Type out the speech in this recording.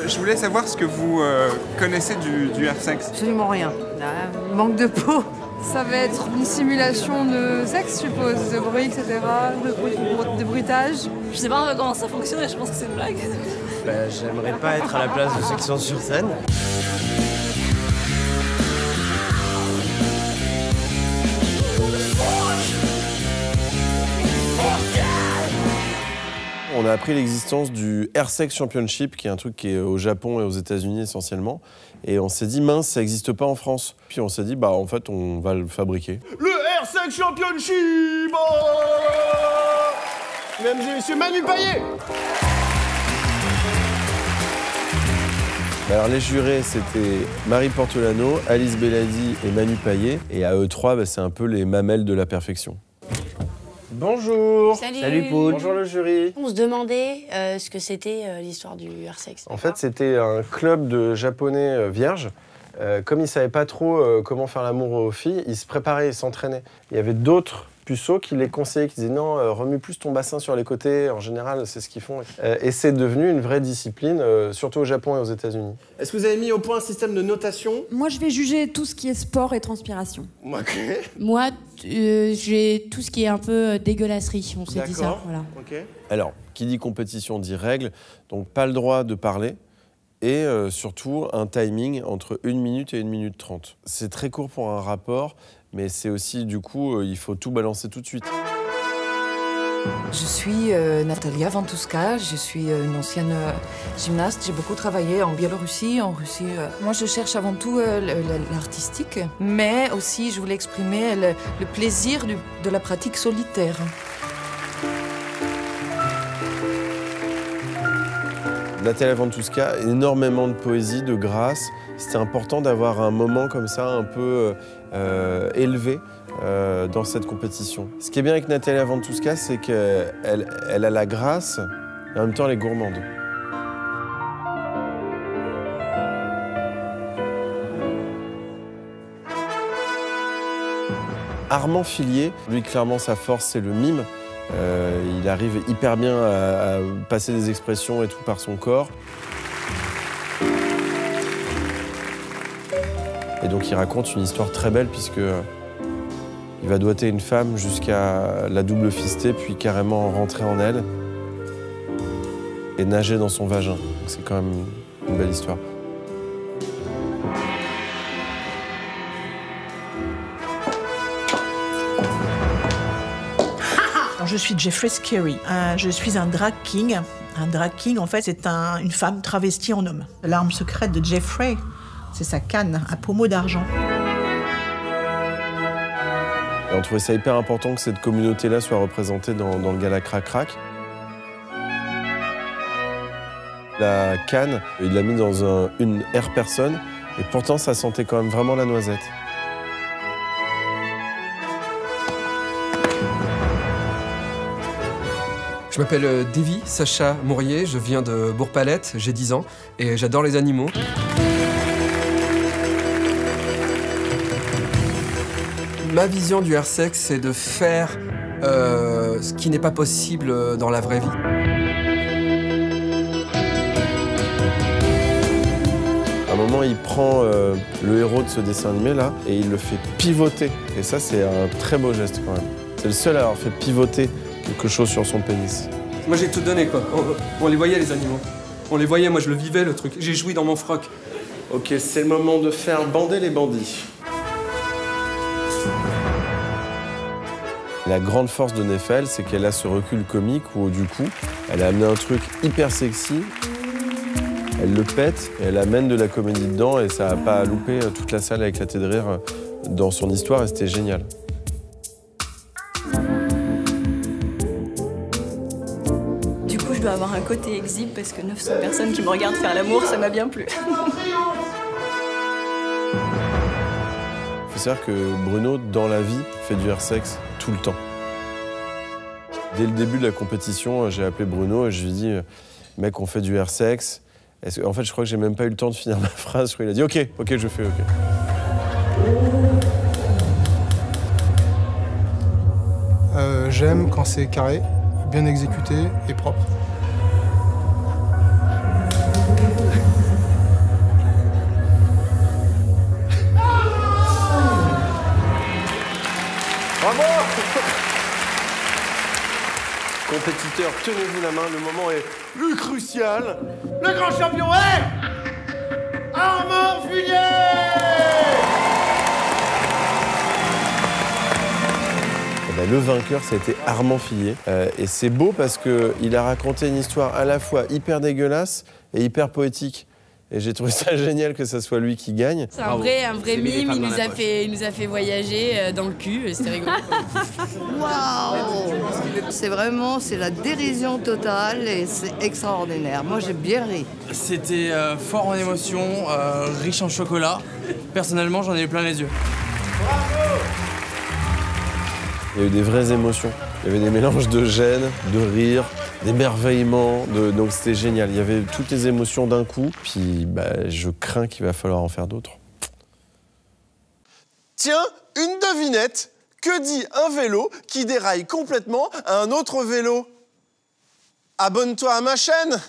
Je voulais savoir ce que vous connaissez du air-sex. Absolument rien. Manque de peau. Ça va être une simulation de sexe, je suppose, de bruit, etc., de bruitage. Je sais pas comment ça fonctionne et je pense que c'est une blague. J'aimerais pas être à la place de ceux qui sont sur scène. On a appris l'existence du Air-Sex Championship, qui est un truc qui est au Japon et aux États-Unis essentiellement. Et on s'est dit, mince, ça n'existe pas en France. Puis on s'est dit, bah en fait, on va le fabriquer. Le Air-Sex Championship, mesdames et messieurs, Manu Payet. Alors les jurés, c'était Marie Portolano, Alice Bellady et Manu Payet. Et à eux trois, c'est un peu les mamelles de la perfection. Bonjour. Salut Poul. Bonjour le jury. On se demandait ce que c'était l'histoire du air-sex. En fait, c'était un club de japonais vierges. Comme ils ne savaient pas trop comment faire l'amour aux filles, ils se préparaient, ils s'entraînaient. Il y avait d'autres puceaux qui les conseillaient, qui disaient non, remue plus ton bassin sur les côtés. En général, c'est ce qu'ils font. Et c'est devenu une vraie discipline, surtout au Japon et aux États-Unis. Est-ce que vous avez mis au point un système de notation? Moi, je vais juger tout ce qui est sport et transpiration. Okay. Moi, j'ai tout ce qui est un peu dégueulasserie, on s'est dit ça. Voilà. Okay. Alors, qui dit compétition dit règle, donc pas le droit de parler. Et surtout, un timing entre 1 minute et 1 minute 30. C'est très court pour un rapport, mais c'est aussi, du coup, il faut tout balancer tout de suite. Je suis Natalia Vantuska, je suis une ancienne gymnaste. J'ai beaucoup travaillé en Biélorussie, en Russie. Moi, je cherche avant tout l'artistique, mais aussi, je voulais exprimer le plaisir de la pratique solitaire. Natalia Vantuska, énormément de poésie, de grâce. C'était important d'avoir un moment comme ça, un peu élevé dans cette compétition. Ce qui est bien avec Natalia Vantuska, c'est qu'elle a la grâce et en même temps elle est gourmande. Armand Fillier, lui clairement sa force c'est le mime. Il arrive hyper bien à passer des expressions et tout par son corps. Et donc il raconte une histoire très belle puisque il va doigter une femme jusqu'à la double fister puis carrément rentrer en elle et nager dans son vagin. C'est quand même une belle histoire. Je suis Jeffrey Scarry. Je suis un drag king. Un drag king, en fait, c'est une femme travestie en homme. L'arme secrète de Jeffrey, c'est sa canne à pommeau d'argent. Et on trouvait ça hyper important que cette communauté-là soit représentée dans le gala Crac Crac. La canne, il l'a mis dans une air personne et pourtant ça sentait quand même vraiment la noisette. Je m'appelle Davy Sacha Mourier, je viens de Bourg-Palette, j'ai 10 ans et j'adore les animaux. Ma vision du air-sex, c'est de faire ce qui n'est pas possible dans la vraie vie. À un moment, il prend le héros de ce dessin animé là et il le fait pivoter. Et ça, c'est un très beau geste quand même. C'est le seul à avoir fait pivoter quelque chose sur son pénis. Moi, j'ai tout donné, quoi. On les voyait, les animaux. On les voyait, moi, je le vivais, le truc. J'ai joui dans mon froc. Ok, c'est le moment de faire bander les bandits. La grande force de Neffel, c'est qu'elle a ce recul comique où, du coup, elle a amené un truc hyper sexy, elle le pète, et elle amène de la comédie dedans, et ça n'a pas loupé toute la salle à éclater de rire dans son histoire, et c'était génial. Je dois avoir un côté exhibe parce que 900 personnes qui me regardent faire l'amour, ça m'a bien plu. Il faut savoir que Bruno, dans la vie, fait du air-sex tout le temps. Dès le début de la compétition, j'ai appelé Bruno et je lui ai dit « Mec, on fait du air-sex. » En fait, je crois que j'ai même pas eu le temps de finir ma phrase. Il a dit « Ok, je fais, ok. » J'aime quand c'est carré, bien exécuté et propre. auditeurs, tenez-vous la main, le moment est le crucial. Le grand champion est Armand Fillier. Le vainqueur, ça a été Armand Fillier. Et c'est beau parce qu'il a raconté une histoire à la fois hyper dégueulasse et hyper poétique. Et j'ai trouvé ça génial que ce soit lui qui gagne. C'est un vrai mime, il nous a fait voyager dans le cul, c'était rigolo. Waouh! C'est la dérision totale et c'est extraordinaire. Moi, j'ai bien ri. C'était fort en émotion, riche en chocolat. Personnellement, j'en ai eu plein les yeux. Bravo! Il y a eu des vraies émotions. Il y avait des mélanges de gêne, de rire, d'émerveillement. Donc c'était génial. Il y avait toutes les émotions d'un coup. Puis je crains qu'il va falloir en faire d'autres. Tiens, une devinette. Que dit un vélo qui déraille complètement à un autre vélo? Abonne-toi à ma chaîne!